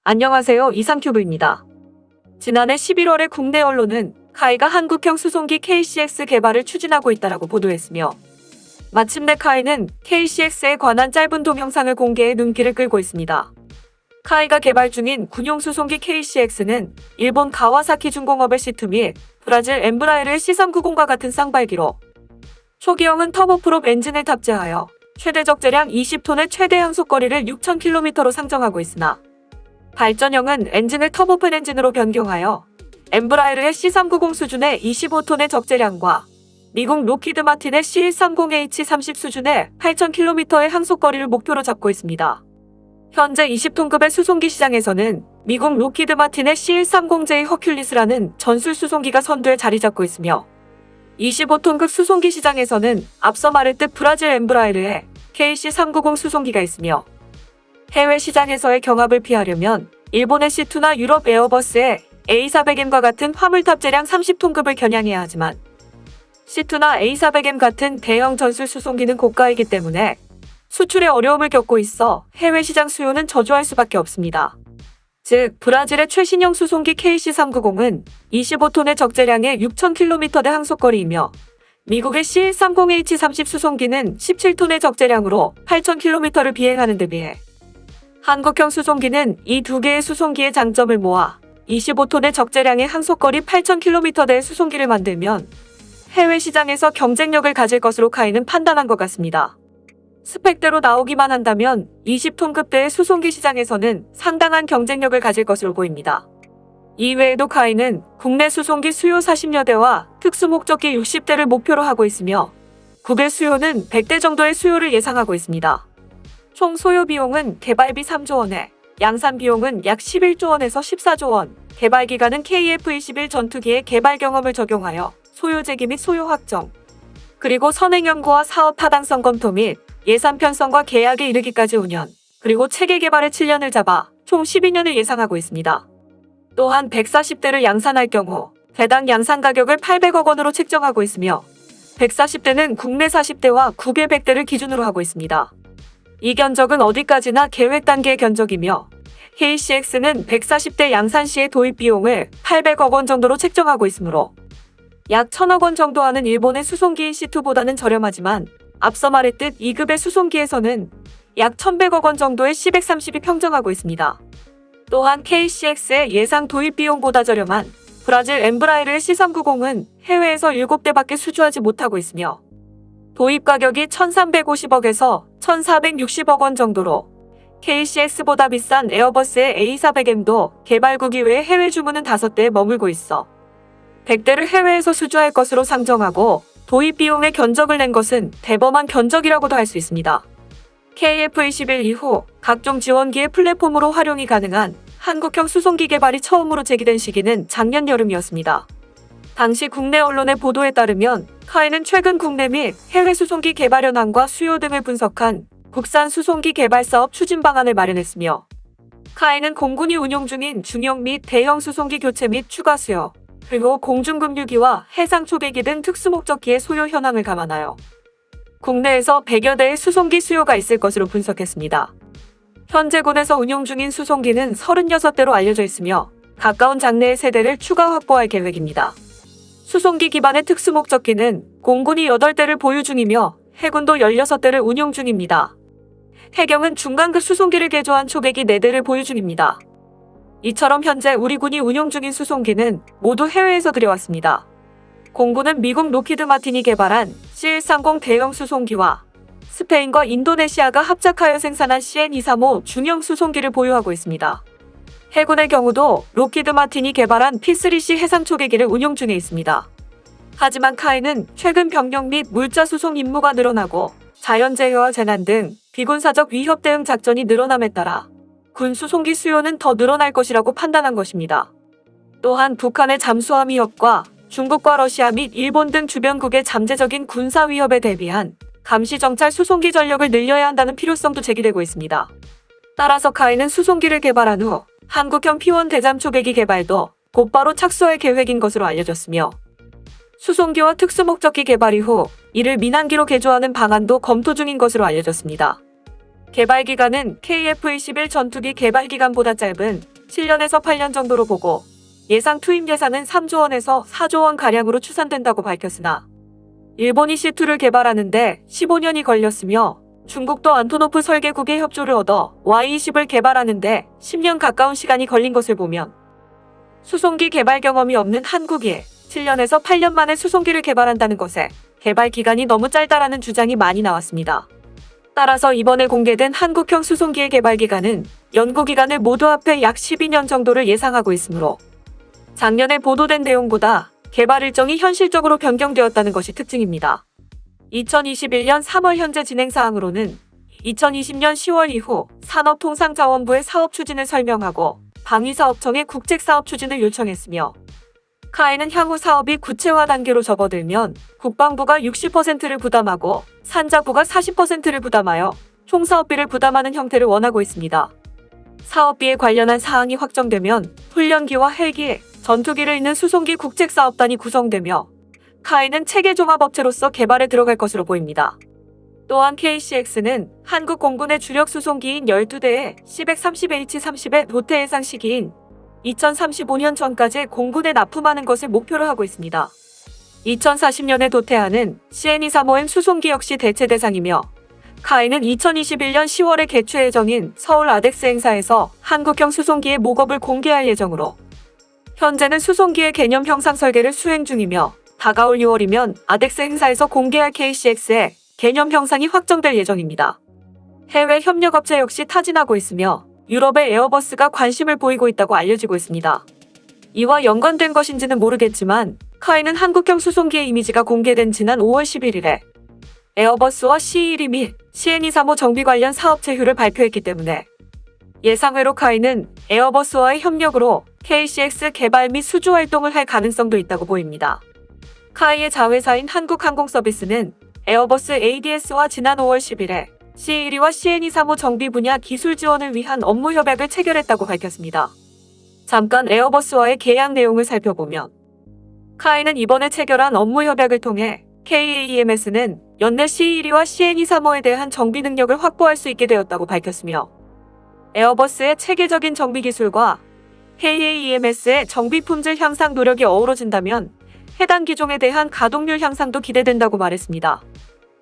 안녕하세요. 이상큐브입니다. 지난해 11월에 국내 언론은 카이가 한국형 수송기 KCX 개발을 추진하고 있다고 보도했으며 마침내 카이는 KCX에 관한 짧은 동영상을 공개해 눈길을 끌고 있습니다. 카이가 개발 중인 군용 수송기 KCX는 일본 가와사키 중공업의 C2 및 브라질 엠브라에르의 C390과 같은 쌍발기로 초기형은 터보프롭 엔진을 탑재하여 최대 적재량 20톤의 최대 항속거리를 6,000km로 상정하고 있으나 발전형은 엔진을 터보팬 엔진으로 변경하여 엠브라에르의 C390 수준의 25톤의 적재량과 미국 로키드 마틴의 C130H30 수준의 8,000km의 항속거리를 목표로 잡고 있습니다. 현재 20톤급의 수송기 시장에서는 미국 로키드 마틴의 C130J 허큘리스라는 전술 수송기가 선두에 자리 잡고 있으며 25톤급 수송기 시장에서는 앞서 말했듯 브라질 엠브라에르의 KC390 수송기가 있으며 해외 시장에서의 경합을 피하려면 일본의 C2나 유럽 에어버스의 A400M과 같은 화물 탑재량 30톤급을 겨냥해야 하지만 C2나 A400M 같은 대형 전술 수송기는 고가이기 때문에 수출에 어려움을 겪고 있어 해외 시장 수요는 저조할 수밖에 없습니다. 즉, 브라질의 최신형 수송기 KC390은 25톤의 적재량에 6,000km대 항속거리이며 미국의 C130H30 수송기는 17톤의 적재량으로 8,000km를 비행하는 데 비해 한국형 수송기는 이 두 개의 수송기의 장점을 모아 25톤의 적재량의 항속거리 8,000km대의 수송기를 만들면 해외 시장에서 경쟁력을 가질 것으로 카이는 판단한 것 같습니다. 스펙대로 나오기만 한다면 20톤급대의 수송기 시장에서는 상당한 경쟁력을 가질 것으로 보입니다. 이외에도 카이는 국내 수송기 수요 40여 대와 특수목적기 60대를 목표로 하고 있으며 국외 수요는 100대 정도의 수요를 예상하고 있습니다. 총 소요 비용은 개발비 3조 원에 양산 비용은 약 11조 원에서 14조 원, 개발 기간은 KF-21 전투기의 개발 경험을 적용하여 소요 제기 및 소요 확정, 그리고 선행 연구와 사업 타당성 검토 및 예산 편성과 계약에 이르기까지 5년, 그리고 체계 개발에 7년을 잡아 총 12년을 예상하고 있습니다. 또한 140대를 양산할 경우 대당 양산 가격을 800억 원으로 책정하고 있으며 140대는 국내 40대와 국외 100대를 기준으로 하고 있습니다. 이 견적은 어디까지나 계획 단계의 견적이며 KCX는 140대 양산 시의 도입 비용을 800억 원 정도로 책정하고 있으므로 약 1,000억 원 정도 하는 일본의 수송기인 C2보다는 저렴하지만 앞서 말했듯 2급의 수송기에서는 약 1,100억 원 정도의 C130이 평정하고 있습니다. 또한 KCX의 예상 도입 비용보다 저렴한 브라질 엠브라에르의 C390은 해외에서 7대밖에 수주하지 못하고 있으며 도입 가격이 1,350억에서 1,460억 원 정도로 KCX보다 비싼 에어버스의 A400M도 개발국 이외에 해외 주문은 5대에 머물고 있어 100대를 해외에서 수주할 것으로 상정하고 도입 비용의 견적을 낸 것은 대범한 견적이라고도 할 수 있습니다. KF-21 이후 각종 지원기의 플랫폼으로 활용이 가능한 한국형 수송기 개발이 처음으로 제기된 시기는 작년 여름이었습니다. 당시 국내 언론의 보도에 따르면 카이는 최근 국내 및 해외 수송기 개발 현황과 수요 등을 분석한 국산 수송기 개발 사업 추진 방안을 마련했으며 카이는 공군이 운용 중인 중형 및 대형 수송기 교체 및 추가 수요, 그리고 공중급류기와 해상 초계기 등 특수목적기의 소요 현황을 감안하여 국내에서 100여 대의 수송기 수요가 있을 것으로 분석했습니다. 현재 군에서 운용 중인 수송기는 36대로 알려져 있으며 가까운 장래의 세대를 추가 확보할 계획입니다. 수송기 기반의 특수목적기는 공군이 8대를 보유 중이며 해군도 16대를 운용 중입니다. 해경은 중간급 수송기를 개조한 초계기 4대를 보유 중입니다. 이처럼 현재 우리 군이 운용 중인 수송기는 모두 해외에서 들여왔습니다. 공군은 미국 로키드 마틴이 개발한 C130 대형 수송기와 스페인과 인도네시아가 합작하여 생산한 CN235 중형 수송기를 보유하고 있습니다. 해군의 경우도 로키드 마틴이 개발한 P3C 해상 초계기를 운용 중에 있습니다. 하지만 카이는 최근 병력 및 물자 수송 임무가 늘어나고 자연재해와 재난 등 비군사적 위협 대응 작전이 늘어남에 따라 군 수송기 수요는 더 늘어날 것이라고 판단한 것입니다. 또한 북한의 잠수함 위협과 중국과 러시아 및 일본 등 주변국의 잠재적인 군사 위협에 대비한 감시정찰 수송기 전력을 늘려야 한다는 필요성도 제기되고 있습니다. 따라서 카이는 수송기를 개발한 후 한국형 P1 대잠 초계기 개발도 곧바로 착수할 계획인 것으로 알려졌으며 수송기와 특수목적기 개발 이후 이를 민항기로 개조하는 방안도 검토 중인 것으로 알려졌습니다. 개발 기간은 KF-21 전투기 개발 기간보다 짧은 7년에서 8년 정도로 보고 예상 투입 예산은 3조 원에서 4조 원 가량으로 추산된다고 밝혔으나 일본이 C2를 개발하는데 15년이 걸렸으며 중국도 안토노프 설계국의 협조를 얻어 Y-20을 개발하는데 10년 가까운 시간이 걸린 것을 보면 수송기 개발 경험이 없는 한국이 7년에서 8년 만에 수송기를 개발한다는 것에 개발 기간이 너무 짧다라는 주장이 많이 나왔습니다. 따라서 이번에 공개된 한국형 수송기의 개발 기간은 연구 기간을 모두 합해 약 12년 정도를 예상하고 있으므로 작년에 보도된 내용보다 개발 일정이 현실적으로 변경되었다는 것이 특징입니다. 2021년 3월 현재 진행 사항으로는 2020년 10월 이후 산업통상자원부의 사업 추진을 설명하고 방위사업청에 국책사업 추진을 요청했으며 카이는 향후 사업이 구체화 단계로 접어들면 국방부가 60%를 부담하고 산자부가 40%를 부담하여 총사업비를 부담하는 형태를 원하고 있습니다. 사업비에 관련한 사항이 확정되면 훈련기와 헬기, 전투기를 잇는 수송기 국책사업단이 구성되며 카이는 체계종합업체로서 개발에 들어갈 것으로 보입니다. 또한 KCX는 한국 공군의 주력 수송기인 12대의 C-130H-30의 도태 예상 시기인 2035년 전까지 공군에 납품하는 것을 목표로 하고 있습니다. 2040년에 도태하는 CN-235M 수송기 역시 대체 대상이며 카이는 2021년 10월에 개최 예정인 서울 아덱스 행사에서 한국형 수송기의 모급을 공개할 예정으로 현재는 수송기의 개념 형상 설계를 수행 중이며 다가올 6월이면 아덱스 행사에서 공개할 KCX의 개념 형상이 확정될 예정입니다. 해외 협력업체 역시 타진하고 있으며 유럽의 에어버스가 관심을 보이고 있다고 알려지고 있습니다. 이와 연관된 것인지는 모르겠지만 카이는 한국형 수송기의 이미지가 공개된 지난 5월 11일에 에어버스와 C1 및 CN-235 정비 관련 사업 제휴를 발표했기 때문에 예상외로 카이는 에어버스와의 협력으로 KCX 개발 및 수주 활동을 할 가능성도 있다고 보입니다. 카이의 자회사인 한국항공서비스는 에어버스 ADS와 지난 5월 10일에 C1과 CN-235 정비 분야 기술 지원을 위한 업무 협약을 체결했다고 밝혔습니다. 잠깐 에어버스와의 계약 내용을 살펴보면 카이는 이번에 체결한 업무 협약을 통해 KAEMS는 연내 C1과 CN-235에 대한 정비 능력을 확보할 수 있게 되었다고 밝혔으며 에어버스의 체계적인 정비 기술과 KAEMS의 정비 품질 향상 노력이 어우러진다면 해당 기종에 대한 가동률 향상도 기대된다고 말했습니다.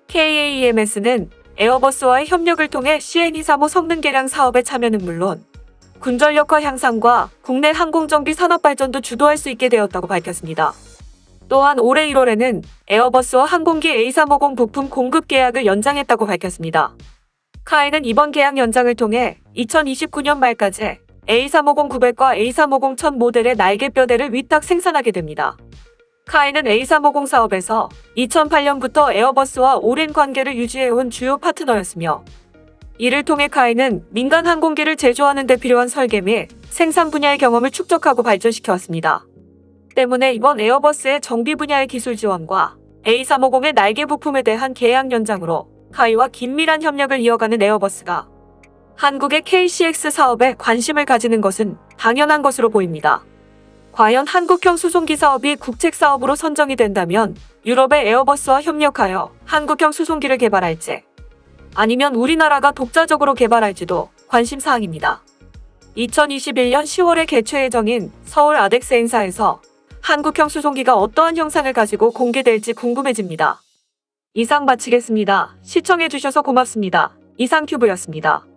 KAEMS는 에어버스와의 협력을 통해 CN-235 성능 개량 사업에 참여는 물론 군전력화 향상과 국내 항공정비 산업 발전도 주도할 수 있게 되었다고 밝혔습니다. 또한 올해 1월에는 에어버스와 항공기 A350 부품 공급 계약을 연장했다고 밝혔습니다. 카이는 이번 계약 연장을 통해 2029년 말까지 A350-900과 A350-1000 모델의 날개뼈대를 위탁 생산하게 됩니다. 카이는 A350 사업에서 2008년부터 에어버스와 오랜 관계를 유지해온 주요 파트너였으며 이를 통해 카이는 민간 항공기를 제조하는 데 필요한 설계 및 생산 분야의 경험을 축적하고 발전시켜왔습니다. 때문에 이번 에어버스의 정비 분야의 기술 지원과 A350의 날개 부품에 대한 계약 연장으로 카이와 긴밀한 협력을 이어가는 에어버스가 한국의 KCX 사업에 관심을 가지는 것은 당연한 것으로 보입니다. 과연 한국형 수송기 사업이 국책사업으로 선정이 된다면 유럽의 에어버스와 협력하여 한국형 수송기를 개발할지 아니면 우리나라가 독자적으로 개발할지도 관심사항입니다. 2021년 10월에 개최 예정인 서울 아덱스 행사에서 한국형 수송기가 어떠한 형상을 가지고 공개될지 궁금해집니다. 이상 마치겠습니다. 시청해주셔서 고맙습니다. 이상큐브였습니다.